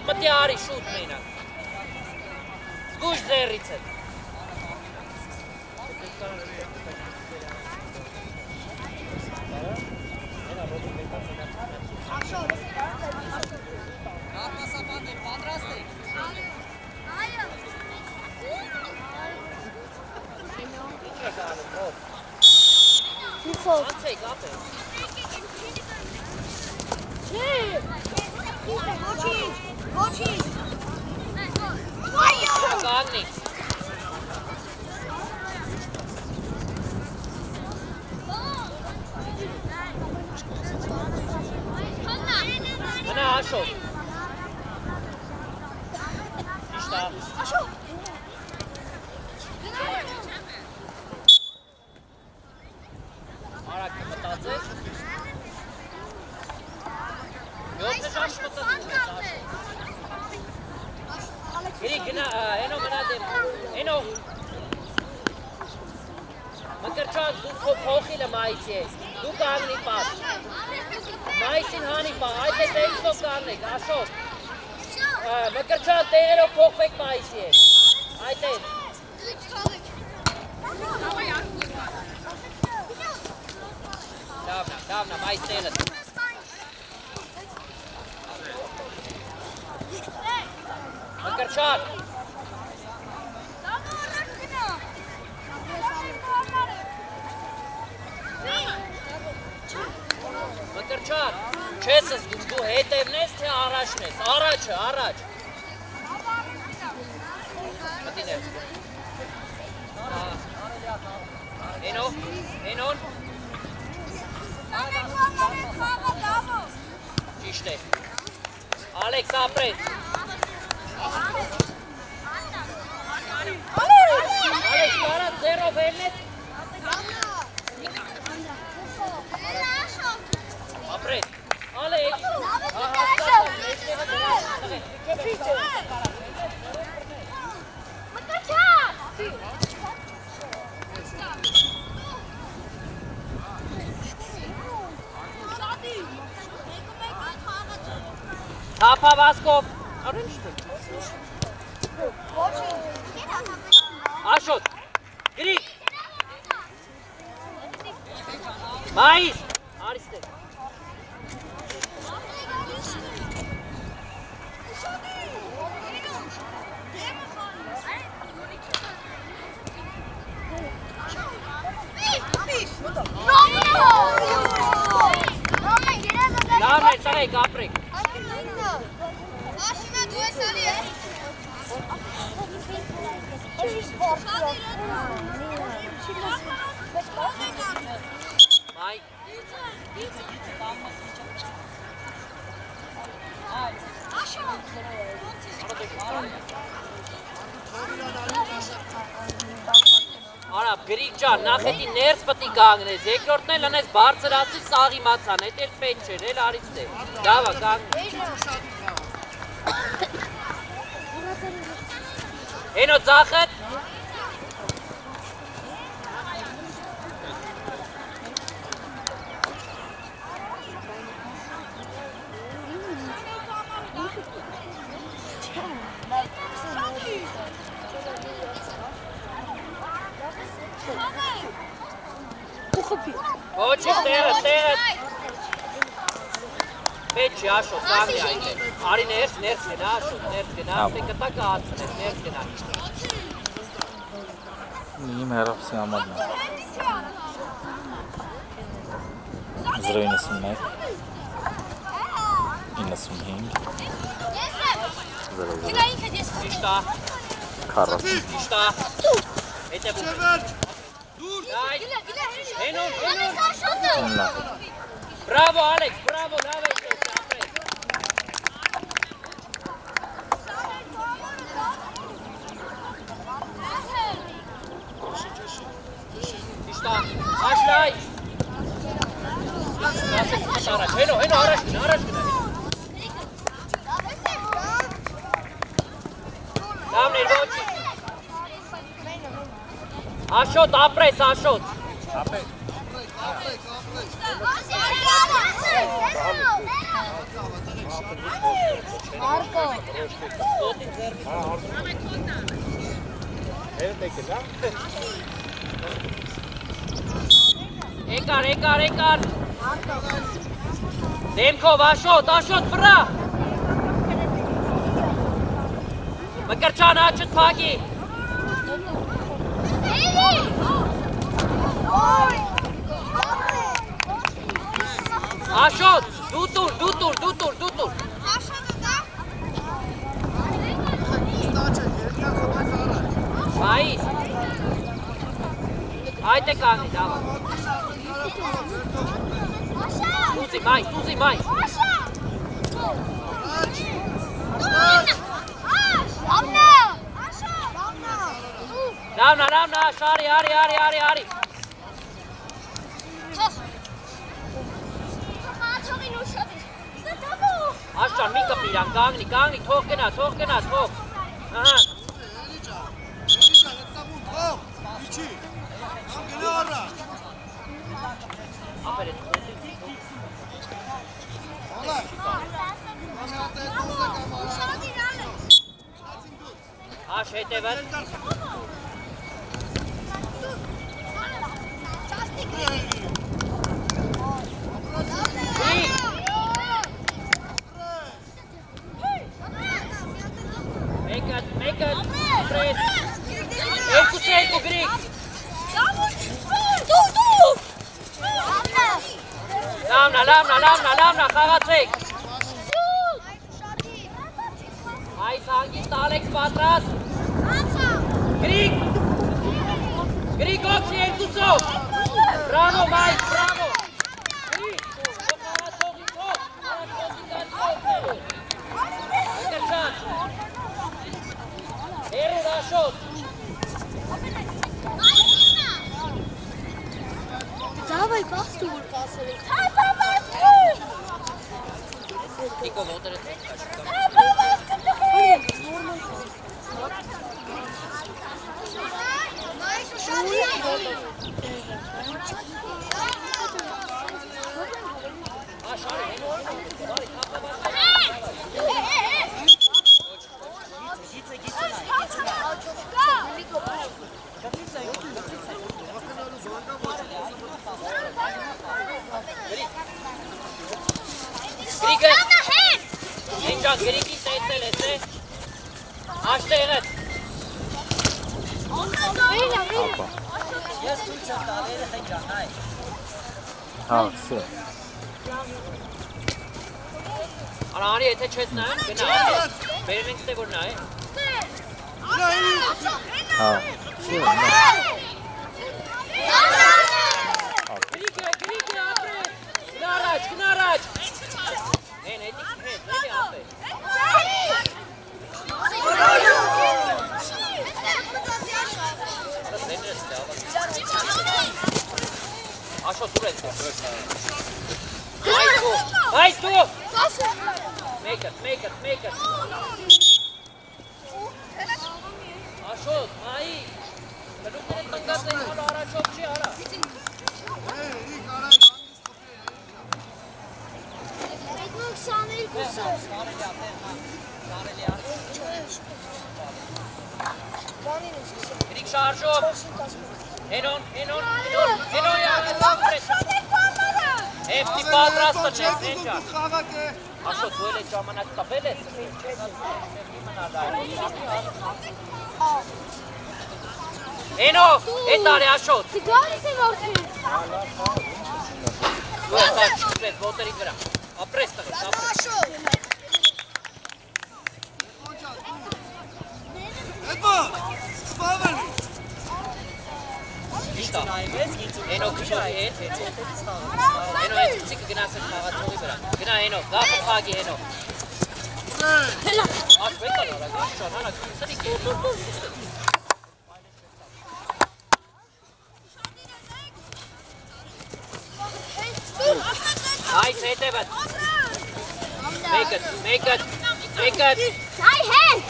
պետք է արի շուտ մենակ։ Զգույշ ձեռից է։ Արտասապաններ, պատրաստ եք։ Անցեք, ապեր։ Ոչինչ։ Կանգնի։ Մնա Աշոտ։ Ճիշտ է։ Արագ մտածես։ 7 ժամ մտածես։ Գիրի գնա, հենո մնա դեմ, հենո։ Մկրճակ, դու փոխիլը մայիսի ես, դու կանգնի պաս։ Մայիսին հանի պա, այդ է տեքստով կանգնեք, Աշոտ։ Մկրճակ տեղերով փոխվեք մայիսի ես, այդ է։ Դավնա, մայիս տեղը։ Մկրճակ։ Մկրճակ, չես զգում, դու հետևն ես, թե առաջն ես, առաջը, առաջ։ Մտիներ։ Հենոն։ Ճիշտ է։ Ալեքս ապրես։ Ալեքս բարած ձերով հելնես։ Ապրես, Ալեքս, Թափավասկով, Աշոտ, գրիկ, մայիս, արիստեր, լավ է, ծաղեք, ապրեք, Մայ Արա, գրիկ ջան, նախ հետի ներս պտի կանգնես, երկրորդն էլ անես բարձրացի սաղի մացան, հետ էլ պետ չեր, էլ արից է, դավա կանգնես Հենո ծախըտ Ոչի տեղը Պետ չի Աշոտ, կանգնի այդ է Արի ներս գնա Աշոտ, ներս գնա Թե կտա կացնես, ներս գնա Իմ հեռախոսի համարն է 091 95 Ճիշտ է 40 Ճիշտ է Հետ է բուր Հենոն Բրավո Ալեքս, բրավո, լավ է ես ապրես Ճիշտ է Աշլայ Հենո, առաջ գնա Լավն էր ոչի Աշոտ, ապրես, Աշոտ Ապրես Marco. Ekar. Demkov, Ashot, vıra. Makarcan, açın pagi. Ashot, dutur. Faiz. Haydi kanka, devam. Tuzi, mais. Ravna, Shari. Ashton, Mika Piran, Gangni, tok. Aha. Aferin. Şey dever. Make it. Press. Eko, Greek. Lamna, Kagatsek. Hai Sangit, Alex Patras. Greek, Oxy, Enkuso. Bravo, Mike, bravo. Greek, Eru, Ashot. Давай пасту пасали. Niko, motor. Encan, Griki seyitselese. Açtı evet. Apa. Ես ցույց եմ տալերը խենջան, հայ։ Ha, si. Anani ete çetne, gına. Benim işte bu ne? Ha, si. Griki, apre. Gnaraç. Ne yapayım? Aşağı dur et. Nice tu. Make it. Aşağı, ay. Ben o kadar tangasın, ara çok şey ara. Greek şarjı. Enon ya. Hepsi padrasta çekti. Aşağı böyle camana tabele. Eno, etare aşağı. Dur, çıkacağız, motor ikra. Apresta. İşte. Eno küçük et. Eno küçük gınasın kahvaltı oluyor. Gına Eno, gafı pagi Eno. Aç bekle orada. Şu an ana küçük ki. Nice, hit it. Make it. Hey, hey.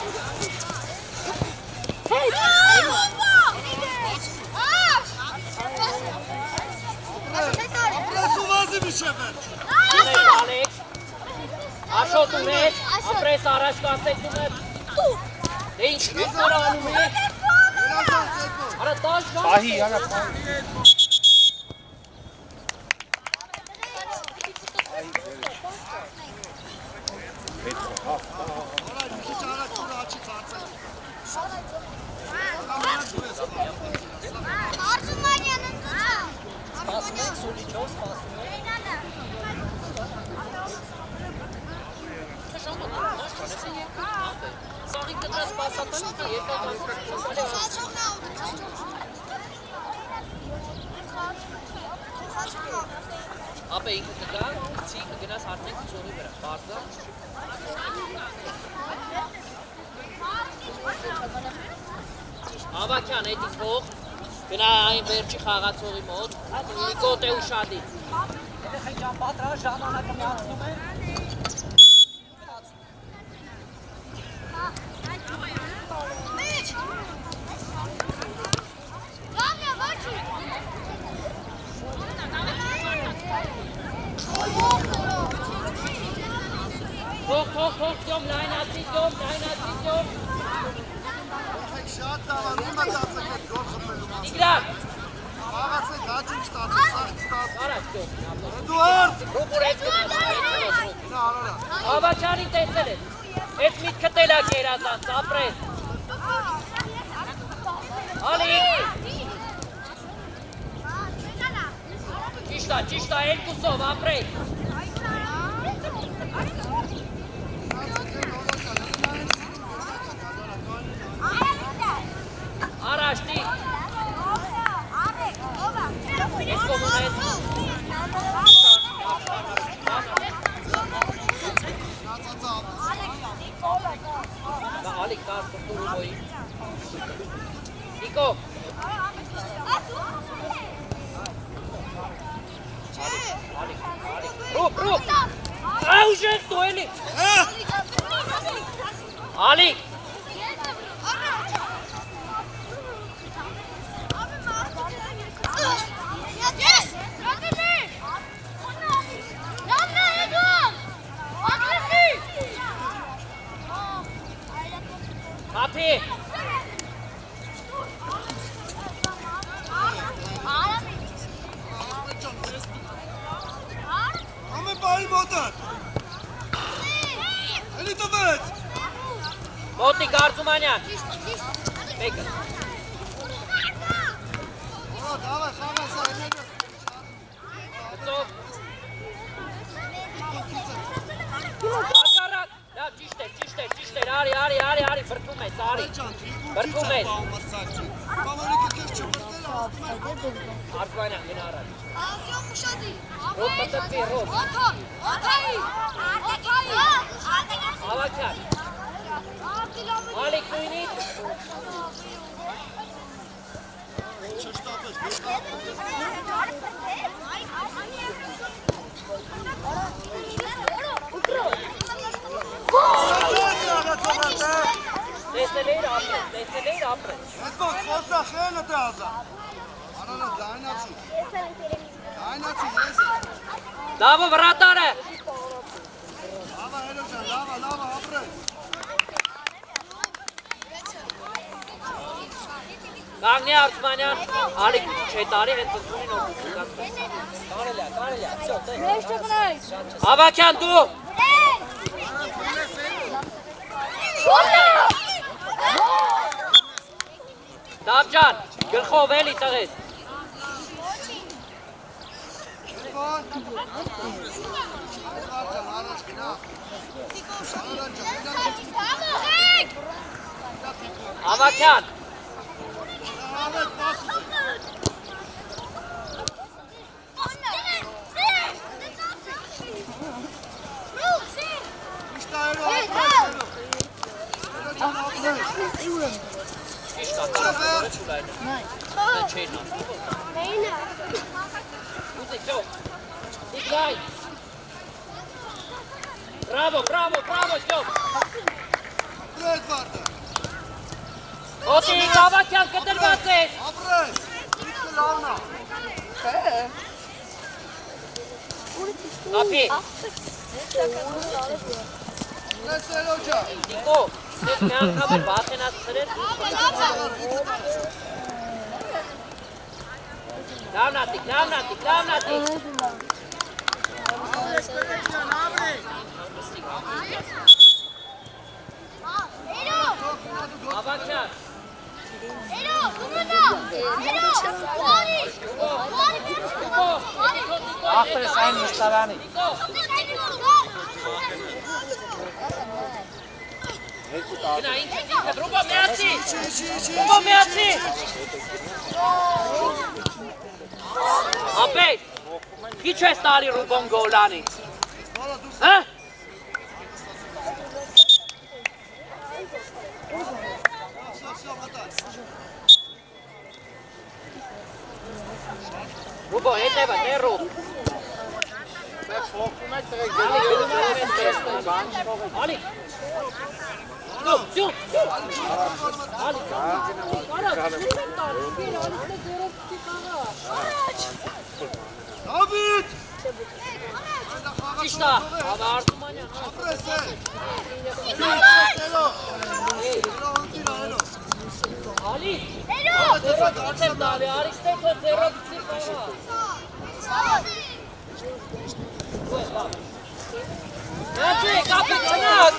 Alex. Աշոտ ունես, ապրես առաջ կասեցում է։ Դե ինչ որ անում է։ Արա տաշ բան։ Պահի, արա պահի։ Սպասում եք, սուլիչով սպասում եք։ Սաղի կտրած պասատանիք է երկար ապե ինքը կգա, ցի կգնաս հարտնեք ծորի վրա, բարձա։ Ավակյան, էդի փող, գնա այն վերջի խաղացողի մոտ, նիկոտ է ու շադի։ Երեխեք ջան, պատրաստ ժամանակը միացնում է։ Թող, դյոմ, լայնացի դյոմ։ Շատ դավանում է դասեք այդ գոլ խփելու մասը։ Իգրան, Խաղացեք հաճույք ստացեք, սաղ ստացեք։ առաջ դյոմ։ Էդուարդ։ Ռուպուր ես գնաս, Նա արա։ Ավակյանին տեսել ես, ես միտքը տելակ երազանց, ապրես։ Ալիկ, ճիշտա, երկուսով, ապրես։ Առաջ դի, ես կոմուն ես։ Ալիկ, կաս կրտուրու բոյի։ Նիկո, Ռուպ, ուժես դու էլի։ Ալիկ, Հապի, Ամե բարի մոտը։ Էլի տվեց։ մոտիկ Արծումանյան, մեկը, Դավայ, խաղասա, էլի։ կծով, ակարակ, լավ, ճիշտ էր, արի, վրդում ես, արի, վրդում ես, Բավարիկը կեզ չպրտել, Արծումանյան, գնա առաջ, ռոտ մտպի, ռոտ, ավակյան, Ալիկ նույնից, տեսել էիր ապրես, Այդ մոտ խոսա խենը տազա։ Արարա, դայնացի, ես։ լավը վրատար է, Լավա հերո ջան, լավա, ապրես։ կանգնի Արծումանյան, Ալիկ չէ տարի հենց ընդունին օգուտում Կարելի է, всё, տեղ։ Ավակյան դու, Դավջան, գլխով էլի տղես, Առաջ գնա։ Ավակյան, Արադ պասը։ Իշտա հերո, ապրես։ ճիշտ է, կարը չուլայնը, նա չեին ասում, ուզի, ճով, իգրայ, բրավո, ճով, Դրետ վարդը։ Ոտիկ, Ավակյան կտրված ես, Ապրես, իգը լավնա։ ապի, Սերոջա։ Դիկո, դες մի անգամ բաց են ասցրել։ Լավնատիկ։ Ավակյան։ Ախպերս այն մշտարանի։ Գնա ինքը Ռուբո միացի։ Ապետ, քիչ ես տալի Ռուբոն գոլանի։ Հա? Ռուբո, հետևը, ներու։ Ալի։ Դու։ Դավիթ։ Ճիշտ է, ավա Արտումանյան։ Ապրես է։ Սերո։ Ալի։ Ացեմ դավի, արիստե քո ձերոքցի կարա։ Նացի, կապի չնակ։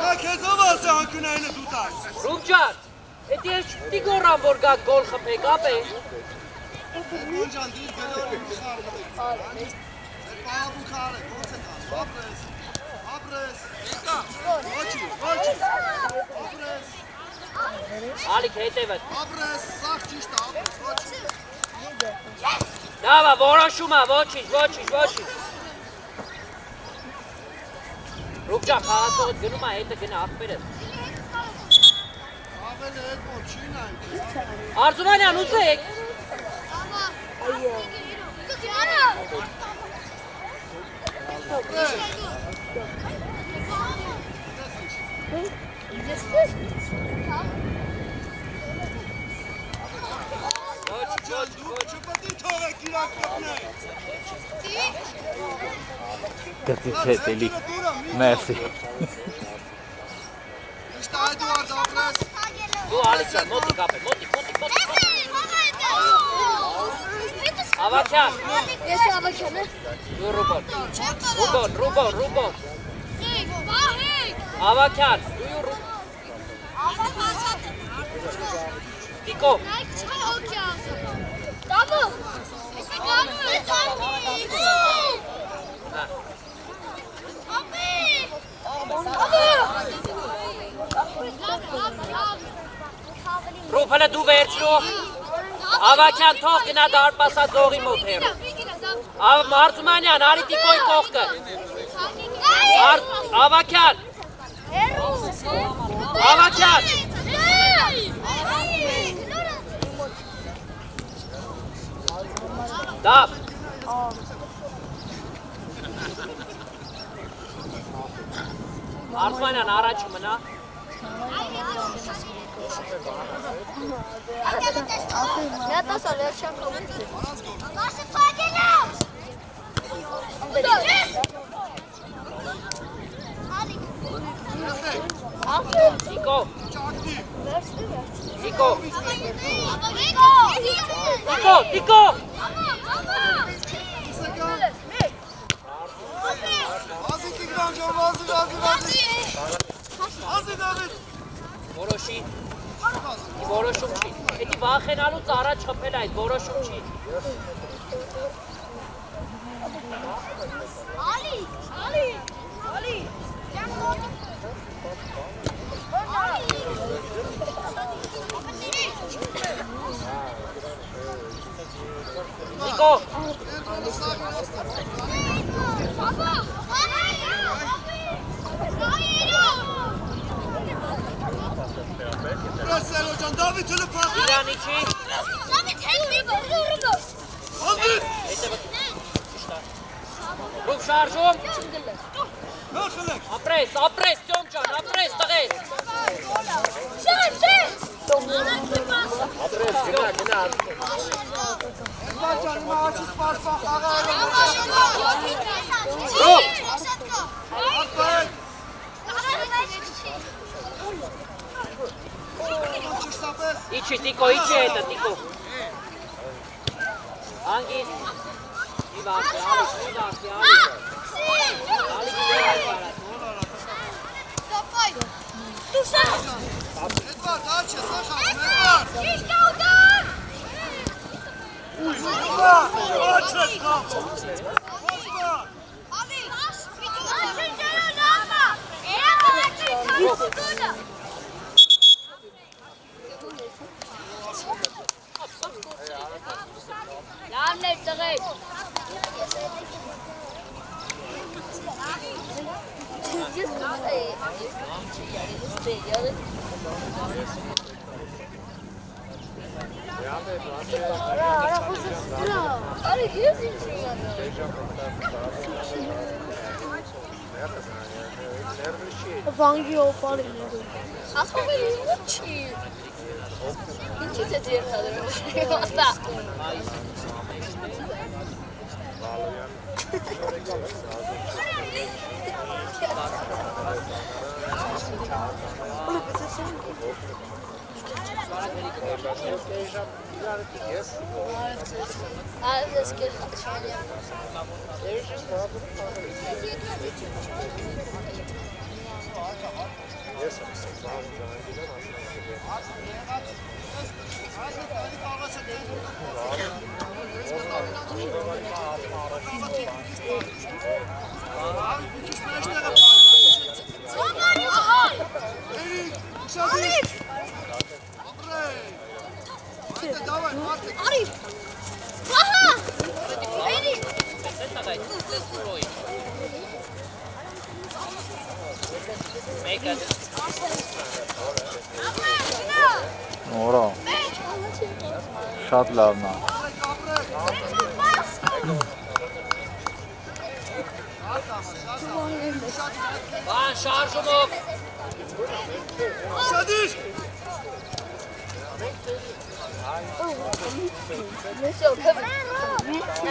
Նա քեզով ասե անկունայինը դու տար։ Ռուբջան, էդի ես չպիտի գորան, որ գաք գոլ խպեք, ապե։ Ոնջան դիր գելով խարը։ Պարապու խարը, ոնց է տաս, ապրես։ Ոչի, ապրես։ Ալիք հետևը։ Ապրես, սաղ ճիշտ է, ապրես, ոչի։ Դավա, որոշում է, ոչինչ։ Ռուբջան, խաղացողդ գնում է, հետը գնա, աղբերս։ Ավելը հետ մոտ չի նայք։ Արզումանյան, ուզեք։ Դու չպետի թողեք իրանք կպնեք։ Գտից հետելի, մերսի։ Իշտ Այդուարդ ապրես։ Դու ալիքյան, մոտիկ ապե, մոտիկ։ Ավակյան։ Ես ավակյան է։ Դու Ռուբոն։ Ռուբոն։ Ավակյան, դու Ռուբոն։ Դիկո։ Ռուբ, հլը դու վերջնու։ Ավակյան թող գնա դարպասած ողի մոտ հերու։ Մարզումանյան, արի Դիկոյի կողքը։ Ավակյան։ Դավ։ Մարզումանյան, առաջ մնա։ Նա տասալ ես չեմ կողմ։ Դիկո։ Վազի Տիգրան ջան, վազի Դավիթ։ Որոշի։ Որոշում չի։ Էդի վախենալուց առաջ խփել այդ, որոշում չի։ Նիկո։ Սերո ջան, Դավիթ հլը պախ։ Իրանի չի։ Ռուբ շարժում։ Հախլեք։ Ապրես, Տյոմ ջան, ապրես, տղես։ Շեն։ Ապրես, գնա։ Եղբայրան, հիմա աչի սպասվան խաղաղը Իչի, Տիկո, իչի հետը, Տիկո։ Անգիս։ Մի բարձի, Ալիք, մի բարձի, Ալիք։ Ալիք, մի բարձի։ Edvard, աչի, սախավ, Edvard։ Աչի, սխավ։ Լավներ տղեկ։ Արի ես ինչ Վանգի օպարին է։ Ասում եմ ինչի։ Ինչի՞ է դերթադրում։ Օրա։ Շատ լավն է։ Բան, շարժումով։ Շադիր։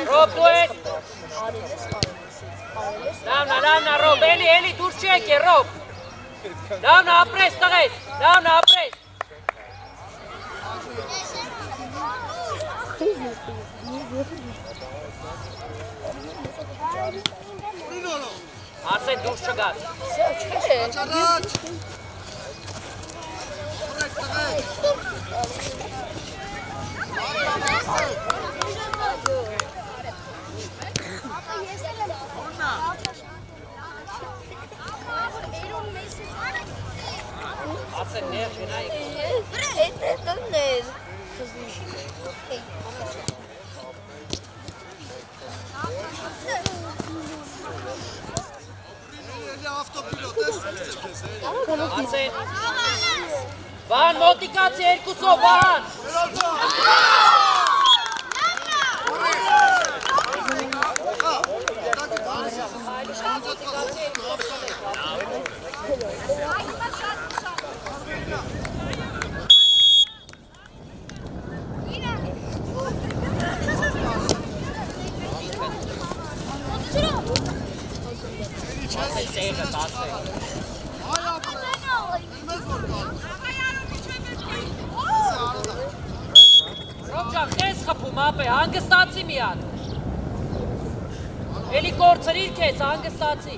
Ռոբ, դու ես։ Լավնա, Ռոբ, էլի դուրս չի եկե, Ռոբ։ Լավնա, ապրես, տղես, լավնա, ապրես։ Արսեն դուրս չգաց։ Ճանաչ։ Արսեն ներ շենայի։ Այդ դներ։ Ավտոպիլոտ ես Արսեն։ Վան, մոտիկացի երկուսով, վան։ Ռոբջան, քեզ խփում ապե, հանգստացի միան։ Էլի կորցրիր քեզ, հանգստացի։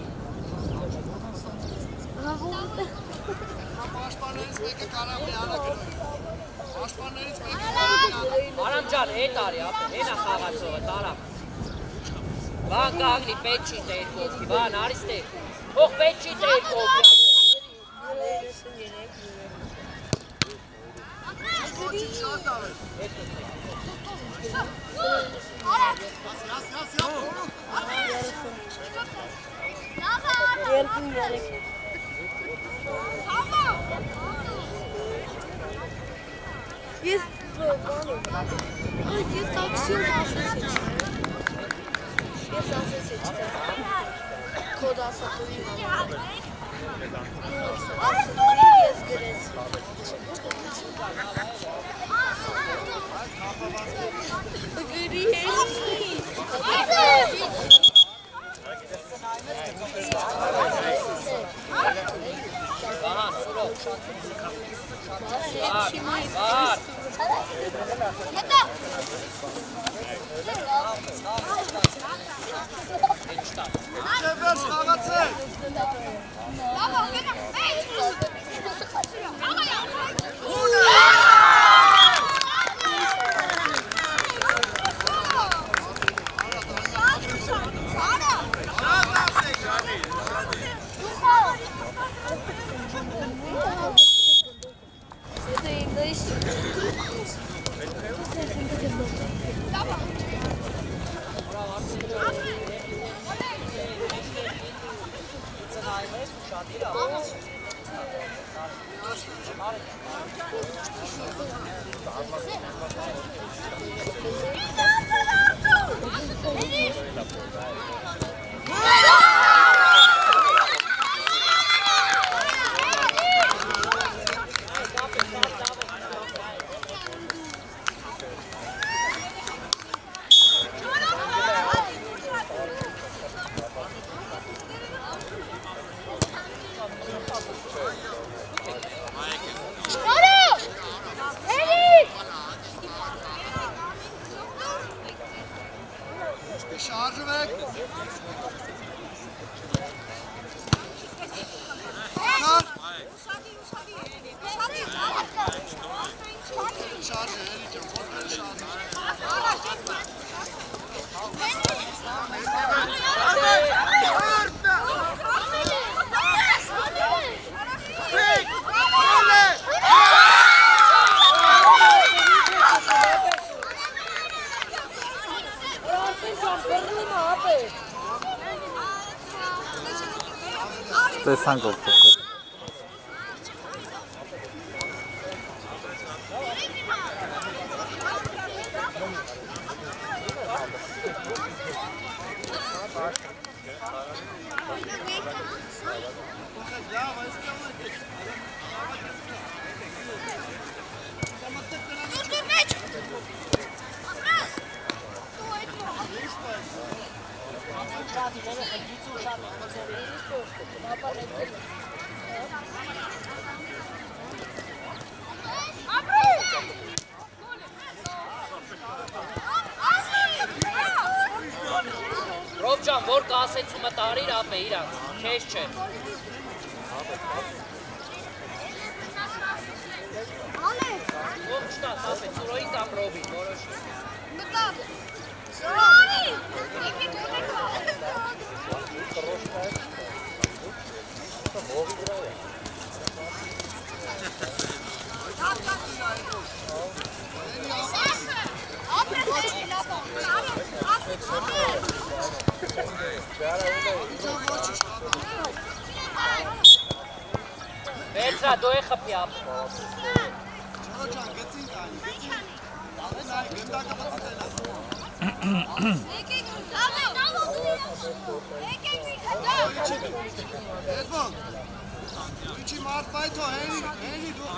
Պաշտպաններից մեկը կարող է արա գնում։ Պաշտպաններից մեկը Արամ ջան, հետ արի ապե, հենա խաղացողը, տարամ։ Վան կաղնի, պետ չի տեր կողքի, վան արիս տեր։ Հող պետ չի տեր կողքի ապե։ շատ դավեր։ Ես տաքսիում ասեցի չի։ Ես ասեցի չի։ Կոդ ասատունի ասատունի ես գրեցի։ Գրի է։ Վահան, սուրով։ Վահան։ Չևերս խաղացեք։ Это English. Շարժվեք։ Շարժ էլի ջան, ո՞ր շարժ։ Տեսանք ով Ռոբ ջան, որ կասեցումը տարիր ապ է իրանց, քեզ չէ։ Ով չտաս ապ է, ծուրոյի կամ Ռոբին, որոշի։ Վերցրա, դու է խպի ապ։ Ջան, գծին տանի, գծին։ Դավենայ, գնդակը բծտելա։ Edmond, ինչի մարդ բայթո, հենի դու։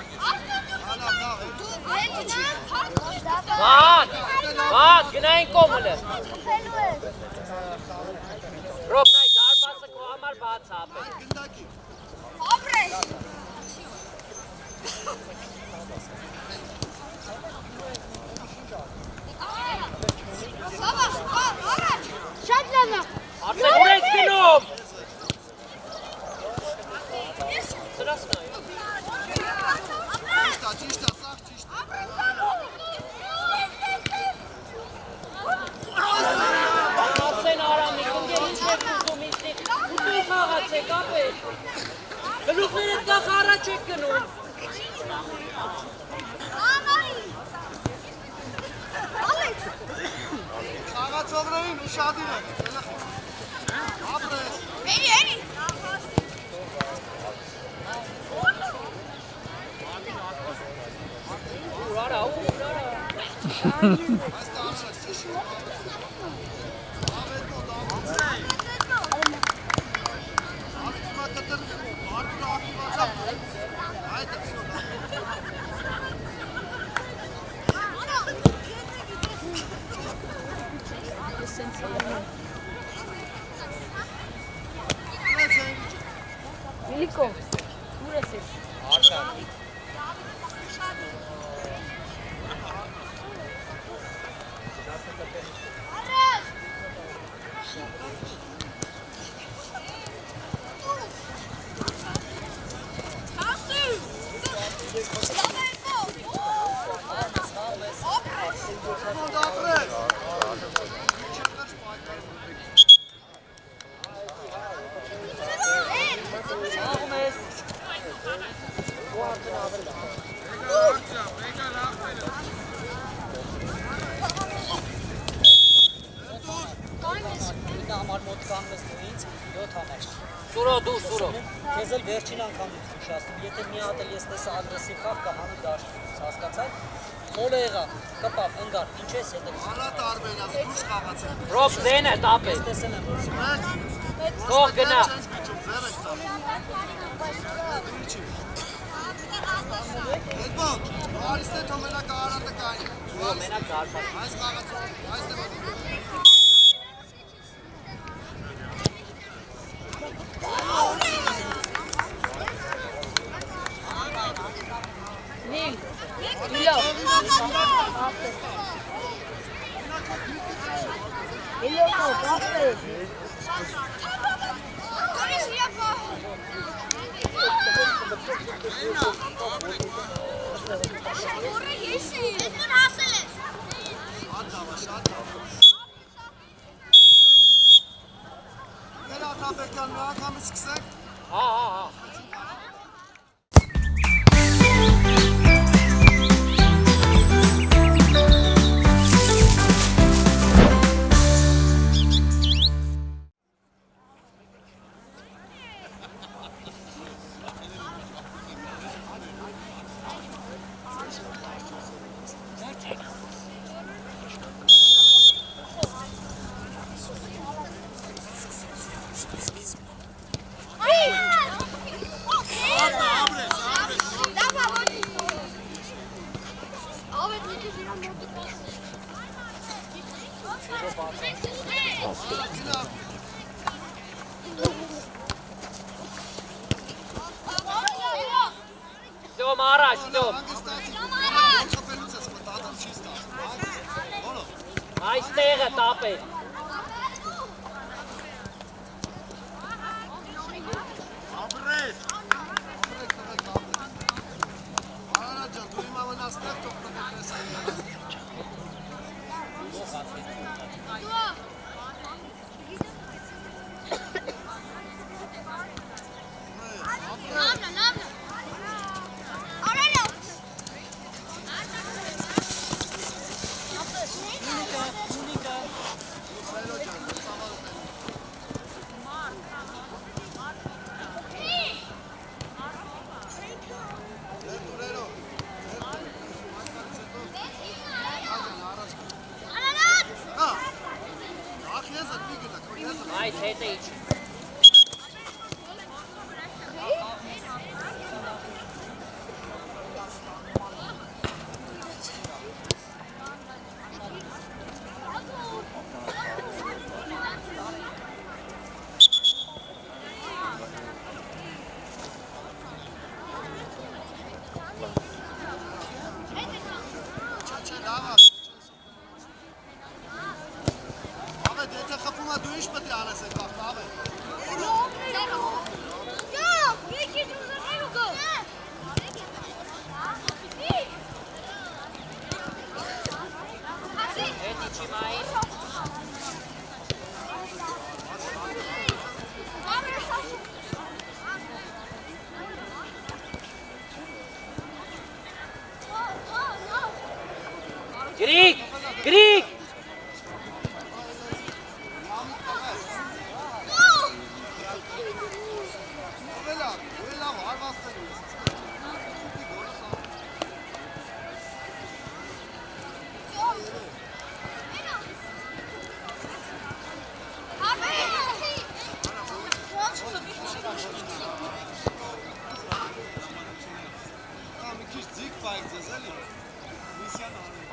Վան, գնային կոմըլը։ Ռոբ նայ, դարբասը կո համար բաց ապ է։ Գնդակի։ Շատ լավ է։ Արդեն ուր ենք գնում։ Սրաս նայ։ Ճիշտ է, սաղ ճիշտ է։ Ասեն Արամիկ, ընկեր ինչ եք ուզում իստի, ու դու խաղացեք ապ է։ Գլուխներդ կախ առաջ եք գնում։ Խաղացողներին ուշադիր եք։ Ապրես։ Ուր արա։ Այս տանրես, ճիշտ։ Ավետո դամուց։ Ավետիմա կտր, արդուր ակիվացավ։ Այդ է սոտա։ Велико. Համար մոտ կանգնես դու ինձ 7 համեր։ Սուրո դու սուրո։ Քեզ էլ վերջին անգամից ուշացնում, եթե մի հատ էլ ես տեսա ագրեսիվ խաղ կհանի դաշտից, հասկացա՞ք։ Մոլը եղա, կպավ, ընկար, ինչ ես հետևից։ Արա տարբերակ, դուրս խաղացել։ Ռոբ դենը տապե։ Ես տեսել եմ, որ Թող գնա։ Հետբոք, արիստե թոմենա կարատը կային։ Սուրո մենակ դարպա։ Այս խաղացող, այս տեմատը։ Ներատապեկան մի անգամից սկսենք։ Հա։ Դոմ առաջ, դոմ։ Խփելուց ես մտածում չի ստացվում։ Այստեղը տապե։ Ապրես։ Արա ջան, դու իմ ամենաստեղ թող տվես։ Այս հետ է իչ։ Դու ինչ պետք է անես այդ վաղ լավ է։ Հետ իչի մային։ Գրիկ, գրիկ։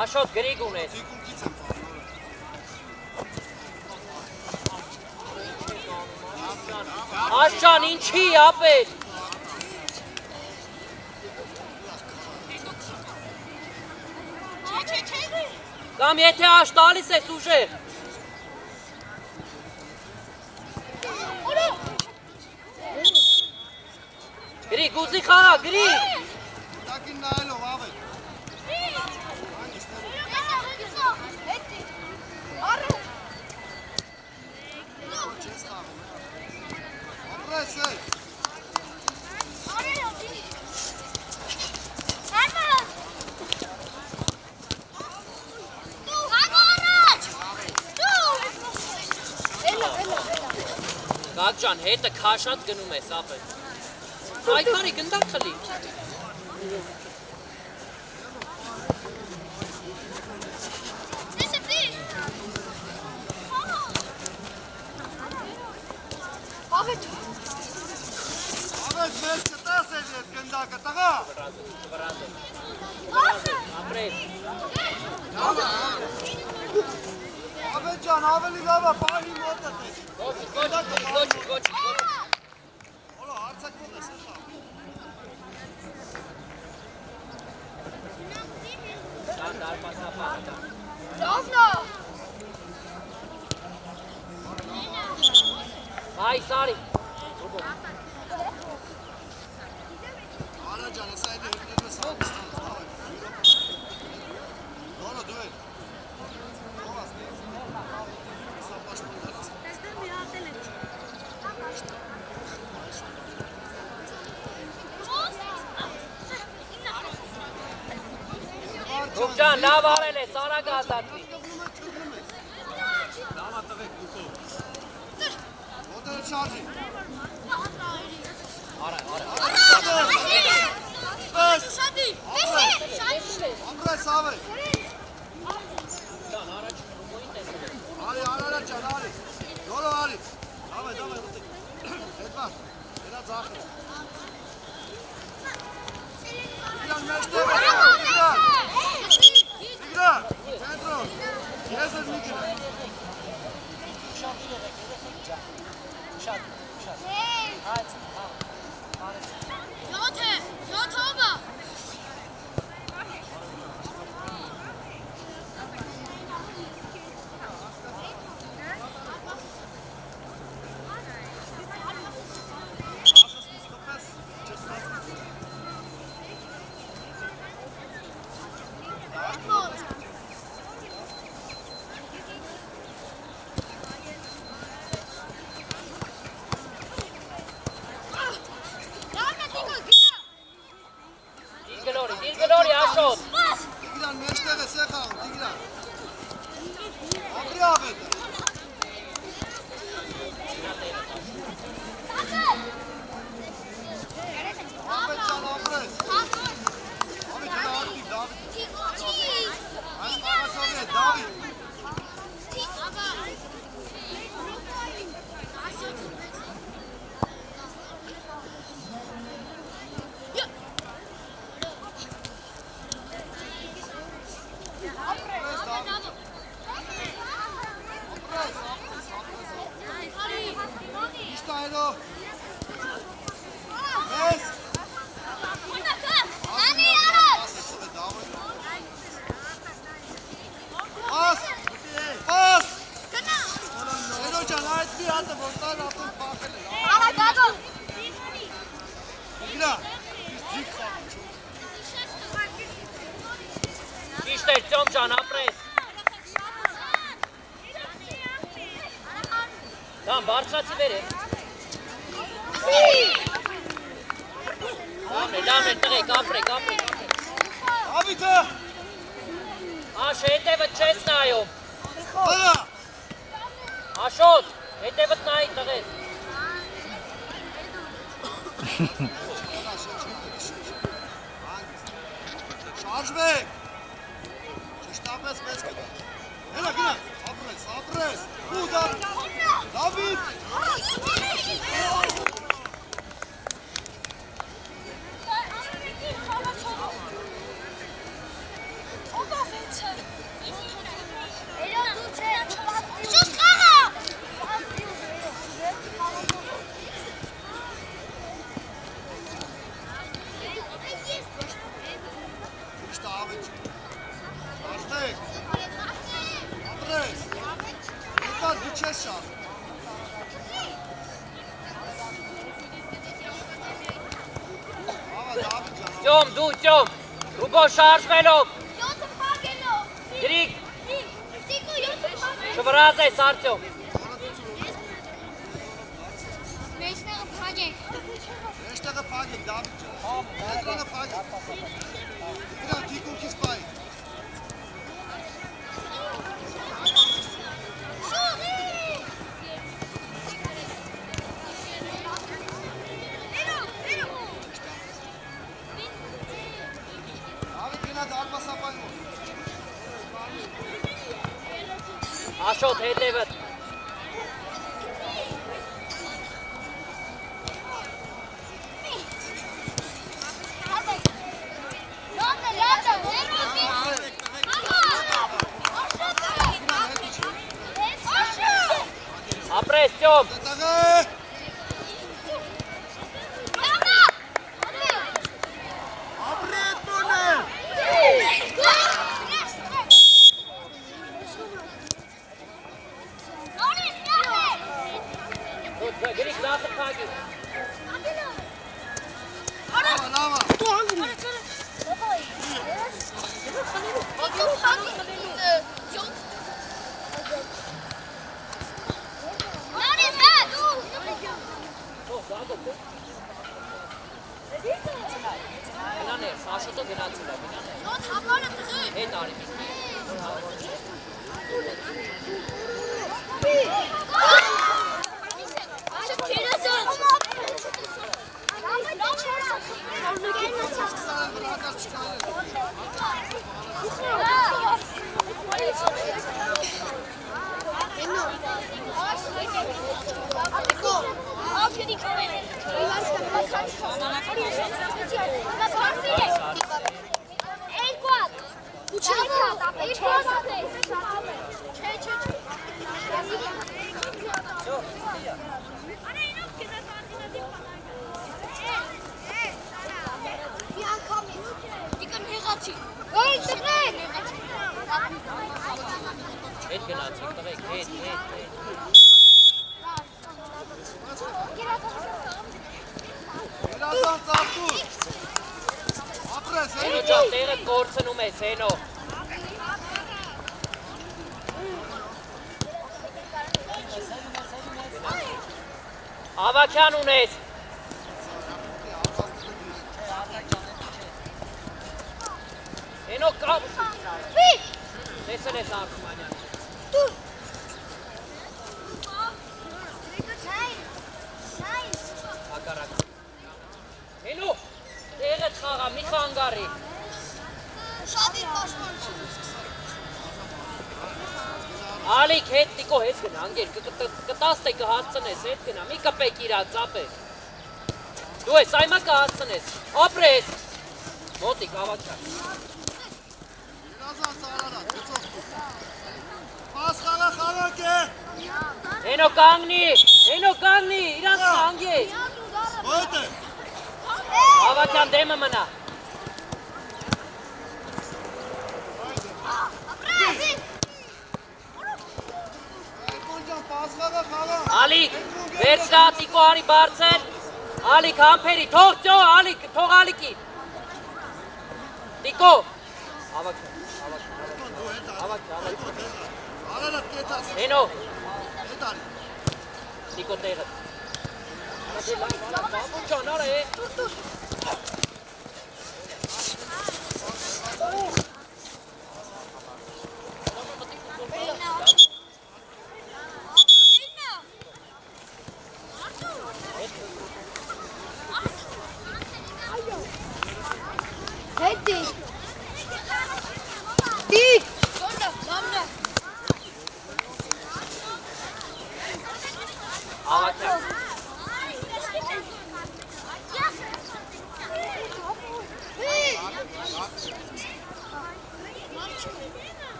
Աշոտ գրիկ ունես։ Աշան ինչի ապետ։ Կամ եթե աշ տալիս ես ուժեղ։ Գրի, գուզի խաղա, գրի։ Տակին նայելով ավետ։ Ապրես է։ Գակ ջան, հետը քաշած գնում ես ապել։ Այքարի գնդակ խլի։ Ավետ մեր չտես է ես գնդակը տղա։ Ապրես։ Ավետ ջան, ավելի լավ է պահի մոտը տես։ Ոչ։ Հոլո, հարցակ մոտ ես էլա։ Այ սարի։ Արա ջան, ասա էլի հրդերն ես հանգստան։ Դոնո դու էլ։ Ովաս կես։ Սա պաշտպաններից։ Դուք ջան, լավ արել ես, արագ ազատվի։ Դամա տվեք դուքով։ Ոտերը չարժի։ Ամրես ավետ։ Արի, արարա ջան, արի։ Դորո արի։ Ավետ, ոտեք։ Հետվար, երա ձախը։ Իրան մեջտեղ է, Տիգրան, Տենտրոն, ես ես մի գնա։ Դիրգլորի, աշոտ։ Տիգրան, մեջտեղ ես է խաղում, Տիգրան։ Ապրի ավետը։ Ավետ ջան, ապրես։ Ավետ ջան, ակտիվ, Դավիթ։ Այս պաղասովի է, Դավիթ։ Իշտ այրո։ Մեզ։ Պաս։ Պաս։ Էրո ջան, այդ մի հատը որտար ատում պախել է։ Իգրա, ձիք խաղում չում։ Ճիշտ է, Ծյոմ ջան, ապրես։ Դամ, բարձրացի վեր է։ Դամ է, տղեք, ապրեք։ Ավիթը։ Աշ, հետևդ չես նայում։ Հարա։ Աշոտ, հետևդ նայի տղեք։ Շարժվեք։ Ճշտապես մեզ կտա։ Հելա գնա, ապրես։ Ու Դավիթ։ Ճիշտ ավետ։ Շարժվեք։ չես շահում։ Ճոմ, դու ճոմ, Ռուբո շարժվելով, գրիկ, շվրազ ես արդյոմ։ Մեջտեղը փագեք։ Մեջտեղը փագեք, Դավիթ ջան։ Մեջտեղը փագեք։ Դրան թիկունքից պայի։ Դավիթ գնա դարպասապայնում։ Աշոտ հետևդ։ Ապրես ճոմ։ Տղա։ Ապրետ մոնը։ Գրիկ զատը փագի։ Լավա։ Գնան ես, աշոտը գնացիլ է, գնան ես։ Հետ արի միսկի։ Հետ գնացիք, տղեք, հետ։ Երազան ծաղտուր։ Ապրես, Հենո ճան, տեղդ կորցնում ես, հենո։ Ավակյան ունես։ Հենո կապ։ Տեսել ես Արսմանյան։ Հակարակ։ Հենո, տեղդ խաղա, մի խանգարի։ Ալիք հետ տիկո հետ գնա, անգեր, կտաստ է կհացցնես, հետ գնա, մի կպեք իրա, ծապեք։ Դու ես, այմա կհացցնես, ապրես։ Մոտիկ, ավակյան։ Երազան ծարարա, դծով դու։ Պաս խաղակ է։ Հենո կանգնի, իրանց անգեր։ Ոյտ է։ Ավակյան դեմը մնա։ Պաս խաղակ։ Ալիք, վերջնա տիկո արի բարձել, Ալիք համպերի, թող ճո, Ալիք, թող Ալիքի։ Տիկո։ Ավակյան։ Արարատ կետաց։ Հենո, Հետ արի։ տիկո տեղը։ Ճան, արա է։ Ավակյան։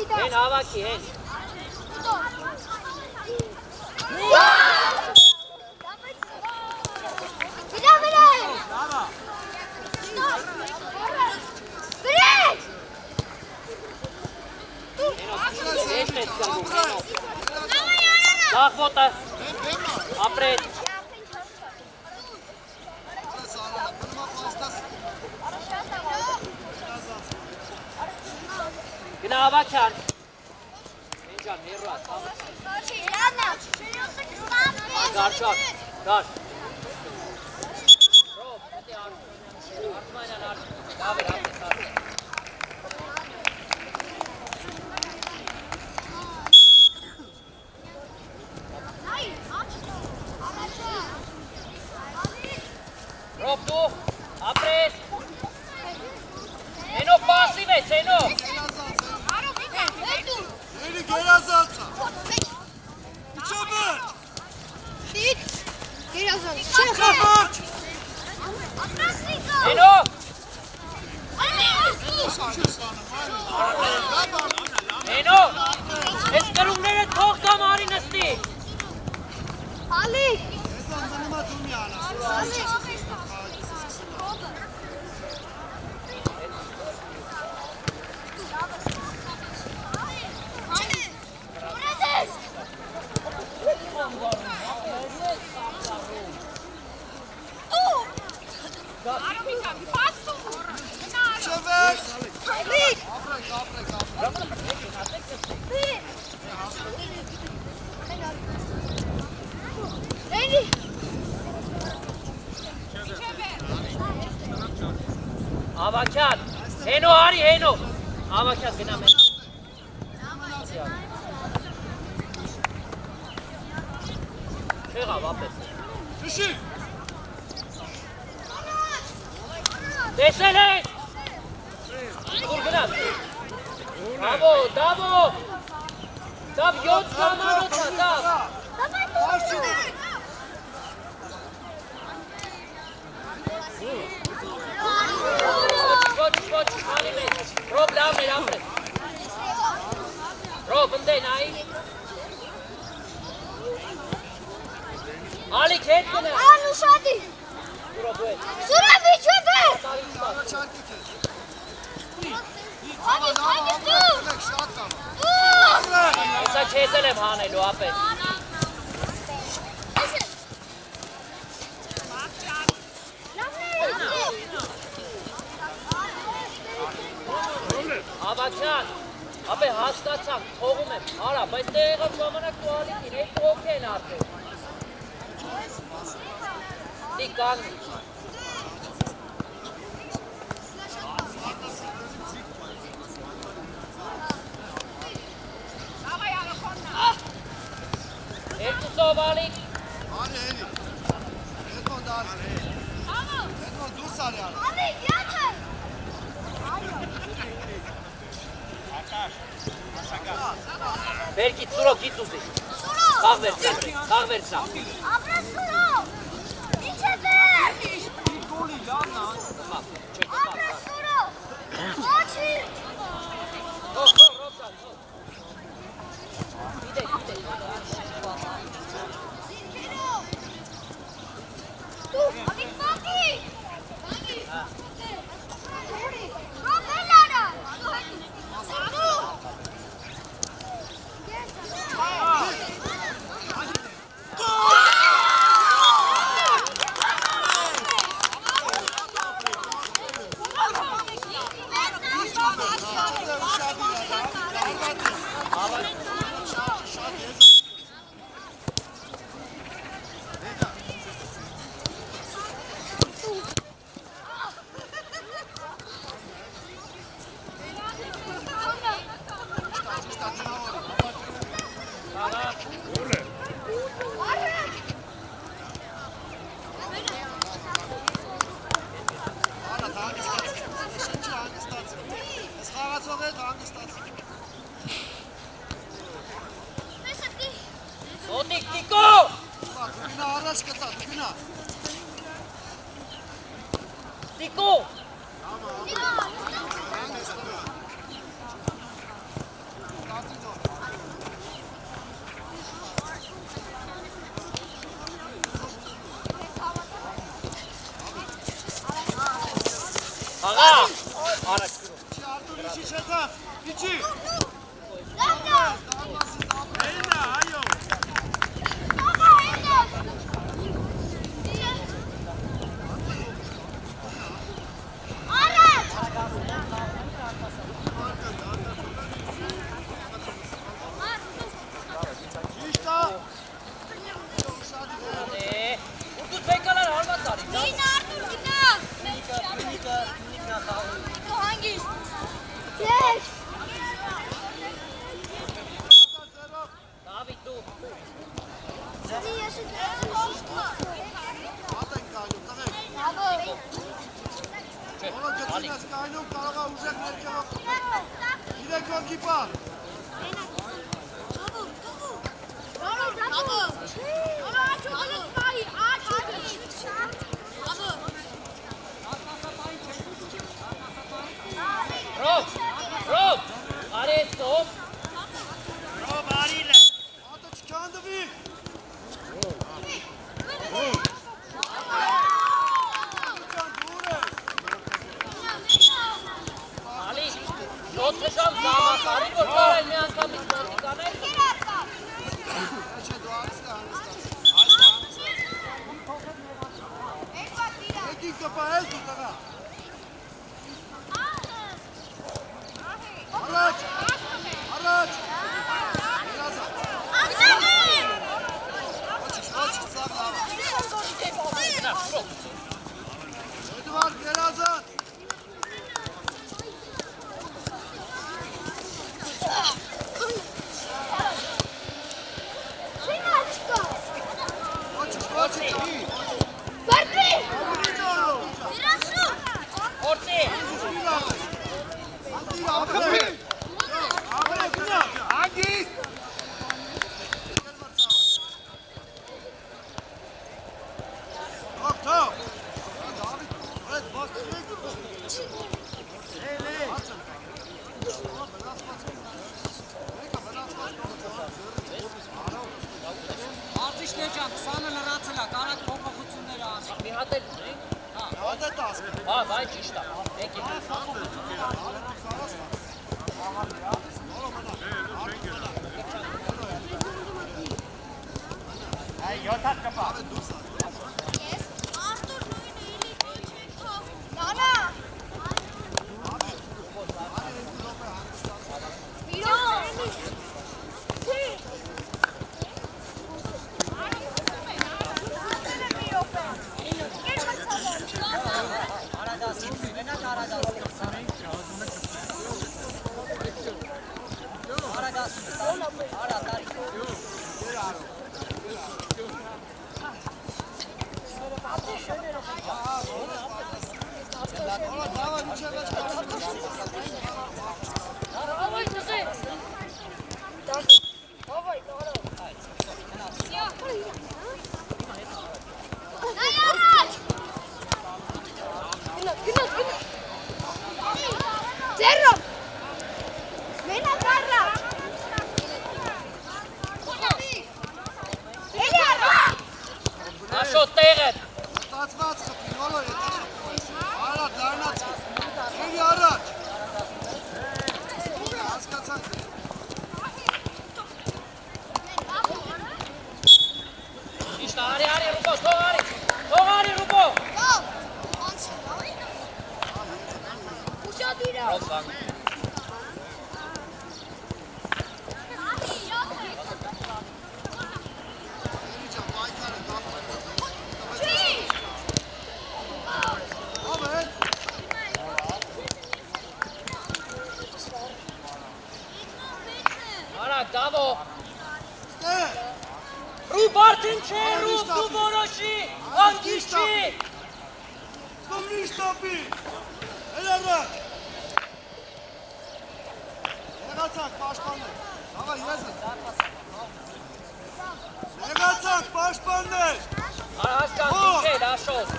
Հեն ավակի, հեն։ աղվոտը, ապրեց, գնա ավակյան, ինջան, հերուած, գարջակ, գար, ռոբ, հետի արդմայնան արդ, դավեր, արդես արդես, Ռոբ դու, ապրես, հենո պասիվ ես, հենո, Ելի գերազանցա։ Իչա մերջ։ Իչա մերջ։ հենո, հենո, ես կրումները թող կամ արի նստի, Եզան մնումա դու մի անաս։ Իչա մերջ։ ավակյան, հենո արի, հենո, ավակյան գնա մեր, չեղավ ապես, Շիշի։ տեսել ես, ուր գնաս, դավո, դավ 7 կամանոց է, դավ, ոչ, խանի մեզ, ռոբ լավ մեր ապրես, ռոբ ընդե նայի, ալիք հետ գնա, ռոբ ու հետ, Առաջարկի քեզ։ Շատ կամա։ հեսա չեզել եմ հանելու ապես, ավակյան, ապե հասկացանք, թողում եմ, արա, բայց դե եղավ ժամանակ դու ալիքին, հետ հոգ են արդեն, դի կանգնի, երկուսով ալիք, Արի հելի։ Հետոն դարի։ Հետոն դուրս արի արի։ վերքի ծուրո գիտ ուզի, խաղ վերցա, Տիկու, Աղա, առաջ գրում։ Չի Արտուր իչի չետավ, իչի։ Լավնա։ Էինա, այո։ Մայսին ես կայնում կարող է ուժեղ ներքևով իրեք ոգի պար Ռոբ, արես տոպ Ատը չքանդվի Ալի, 7 ժամ զամակարի, որ կարել մի անգամից մոտիկանել Եկին կպահես դու տղա Առաջ Ոչիչ սավ լավա Էդվարդ գերազատ Ոչիչ Որցի Արտիչներ ջան, 20-ը լրացել է, կարակ փոփոխություններ անի։ մի հատ էլ ունենք Ադե 10 Հա, բայ ճիշտ է եկի Աշո տեղը Ստացված խփի, նորո Արա դառնաց Էլի առաջ Հասկացանք Ճիշտ է, արի Ռուբո, թող արի Ռուբո Ռոբ կանգ Դավո Ռուբ արդեն չէ, Ռուբ դու որոշի, անգիշ չի Կմնի շտապի Էլ առաջ Եղացանք պաշպաններ Աղա իրազը Եղացանք պաշպաններ Հասկան դուք էլ աշոս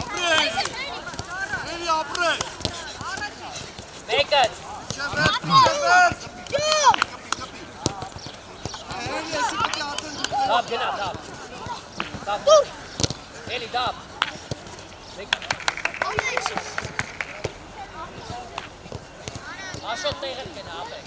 Ապրեք Էլի ապրեք Մեկըց Չևերջ Դավ գնա, դավ Էլի դավ Աշոտ տեղեր կենա, ապեք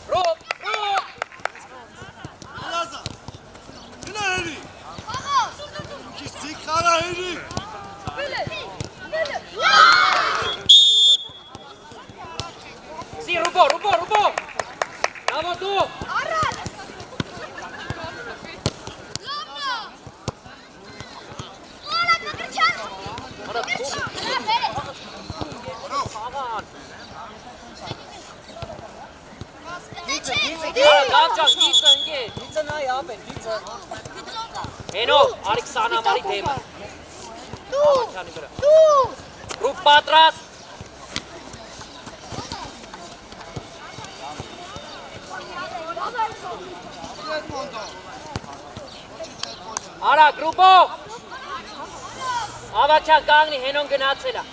Ռոբ Իրազա Գնա հերի Քիչ ձիք խարա հերի Սի Ռուբո Դավո դու Դավջան, գիծը ընկե։ Գիծը նայ ապեր, գիծը։ Հենո, արիք սանամարի դեմը։ Ավաչյանի վրա։ Ռուք պատրաստ։ Արա, գրուպով։ Ավաչյան կանգնի, հենոն գնացել է։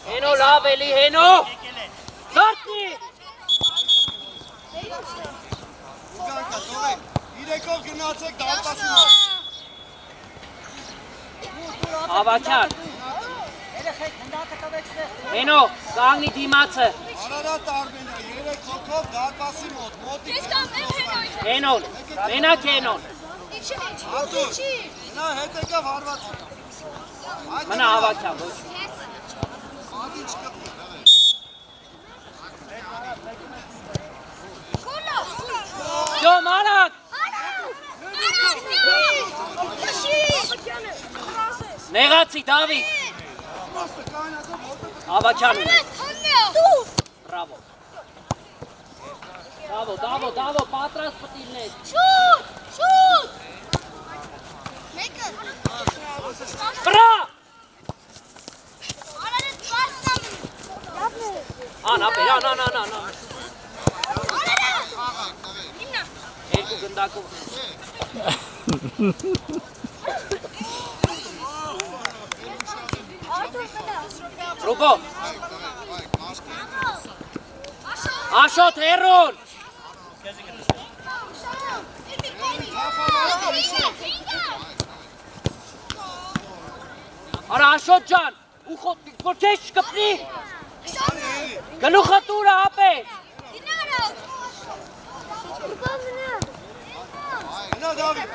Հենո լավ էլի, հենո։ Զարդնի։ Ուգանքա, թողեք, իրեկով գնացեք դալպասի մոտ։ Ավաչյան։ Երեխեք, հնդակը տվեք ստեղ։ Հենո, կանգնի դիմացը։ Արարատ Արմենը, 3 հոգով դալպասի մոտ, մոտիկ։ Հենոն, մենակ հենոն։ Արտուր, նա հետ եկավ հարված։ Մնա Ավաչյան, ոչ։ Ադին չկպի, հավեր։ Յո, մանակ։ Նեղացի, Դավիթ։ Ավաչյան ունի։ Բրավո։ Դավո, պատրաստ պտիլներ։ Բրա։ Անա, նա։ Երկու գնդակով։ Ռուբո։ Աշոտ հերուն։ Արա Աշոտ ջան, որ քեզ չկպնի։ Գլուխը տուր ապե։ Հնա Դավիթ,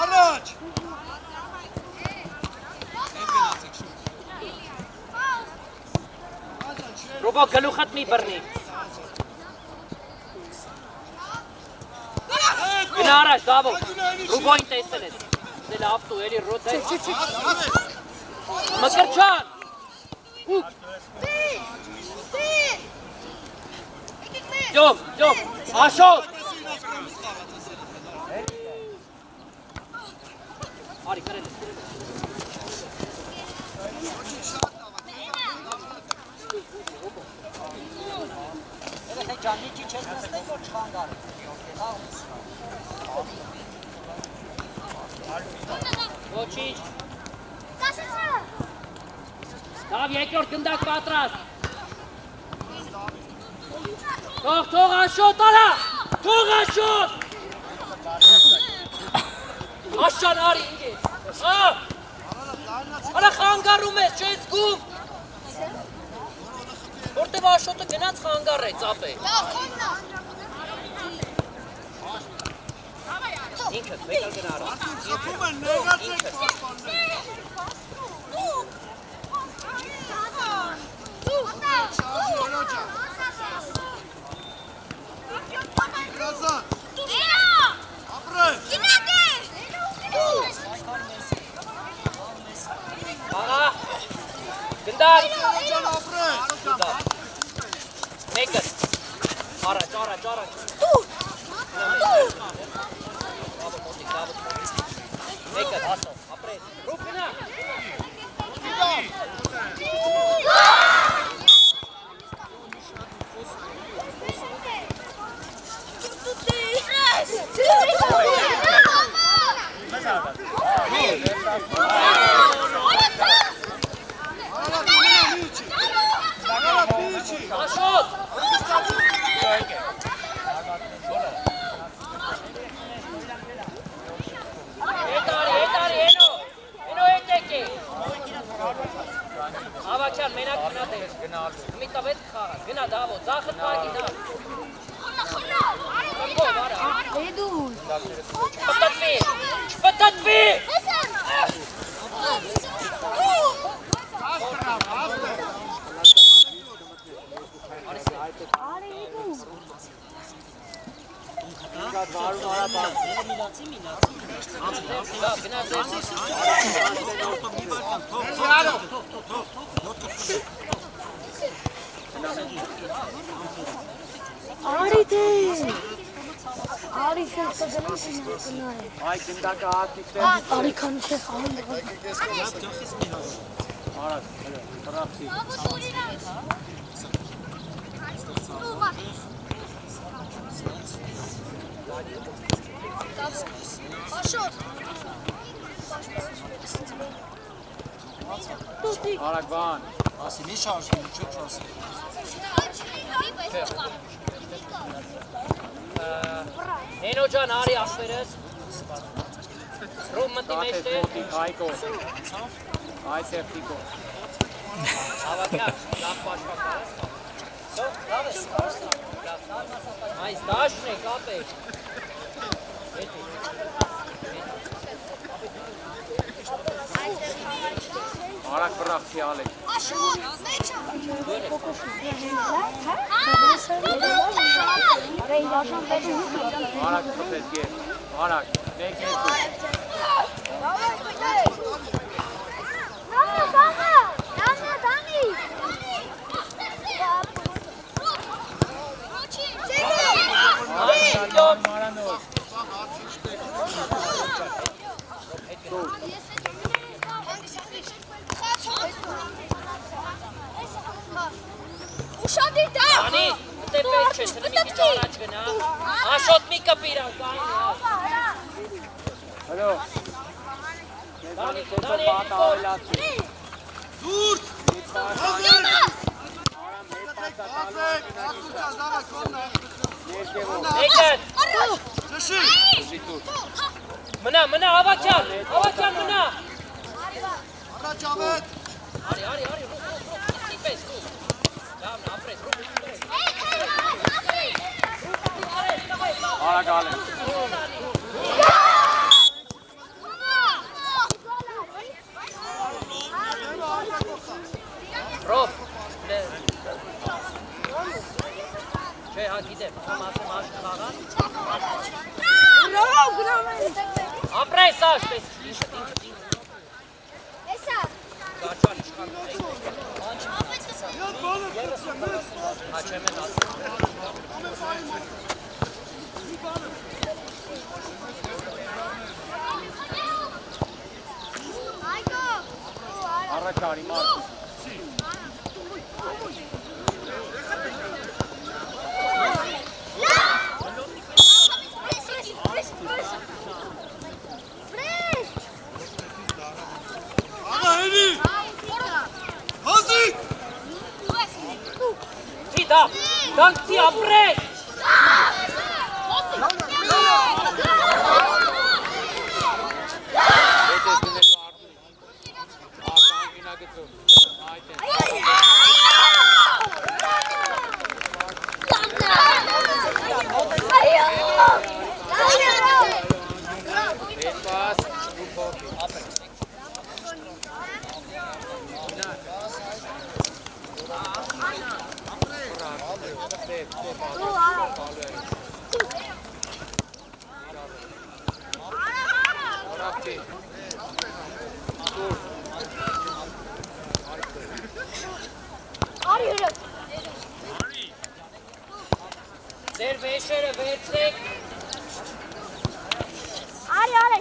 առաջ։ Ռուբո գլուխդ մի բռնի։ Գնա առաջ, Դավո։ Ռուբոին տեսել ես։ Դե լավ տու, էլի ռոտ է։ Մկրչան։ Ջոմ, Աշոտ։ Արի, կրել ես։ Երեխեք ջան, մի քիչ ես նստեք, որ չխանգար։ Ոչինչ։ Դավ երկրորդ գնդակ պատրաստ։ Թող Աշոտ արա։ Թող Աշոտ։ Աշան արի ինգե։ Արա խանգարում ես, չես գում։ Որտև Աշոտը գնաց խանգարեց ապե։ Ինքդ, մեկ ալ գնա արա։ Խփում են, նեղացեք պարպաններ։ Շարժի հորոջա։ Գրազան, ապրես։ Աղա, գնդակ։ Հորոջան ապրես։ Մեկը, առաջ։ Մեկը, հասով, ապրես։ Ռուպ գնա։ Աշոտ։ Հետարի, հենո հետեք է։ Ավաչյան, մենակ գնա դեր։ Մի տվեց խաղաս, գնա Դավո, ձախդ պակի նա։ Ծնգով, արա։ Չպտտվի։ Արագվան։ Ասի մի շարժվում, չէ՞ չասի։ Նենո ջան, արի ախպերս։ Ռում մտի մեջտե։ Հայկո։ Այս էֆիկո։ Ավակյան, լավ պաշտպան։ Այս դաշն է կապ է։ Արագ բրախցի ալեք։ Արագ ծպես գեր։ Արագ, մեկ երկու։ Maranոս։ Ուշադիր դա։ Անի, դե պետք չէ, սրմի մի առաջ գնա։ Աշոտ մի կպիրա, կանի։ Հալո։ Դանի, Պատ ավելացի։ Դուրս։ Արամ Ասեք, ակուճան, դավայ, կոննա։ Եկան, Շշի։ մնա, ավակյան, մնա։ Առաջ ավետ։ Արի, ստիպես, դու։ Լավն, ապրես, Արագ ալեք։ Ռոբ, չէ, հա գիտեմ, ասում աշկ խաղան։ Ապրես, աշ, պես, ինքը։ Գաչան, իշխան, հա չեմ են ասում։ Առաջ արի մարդու։ Աղահելի։ Հազիկ։ Թի դա, դանքցի ապրես։ Ձեր վեշերը վերցրեք։ Արի,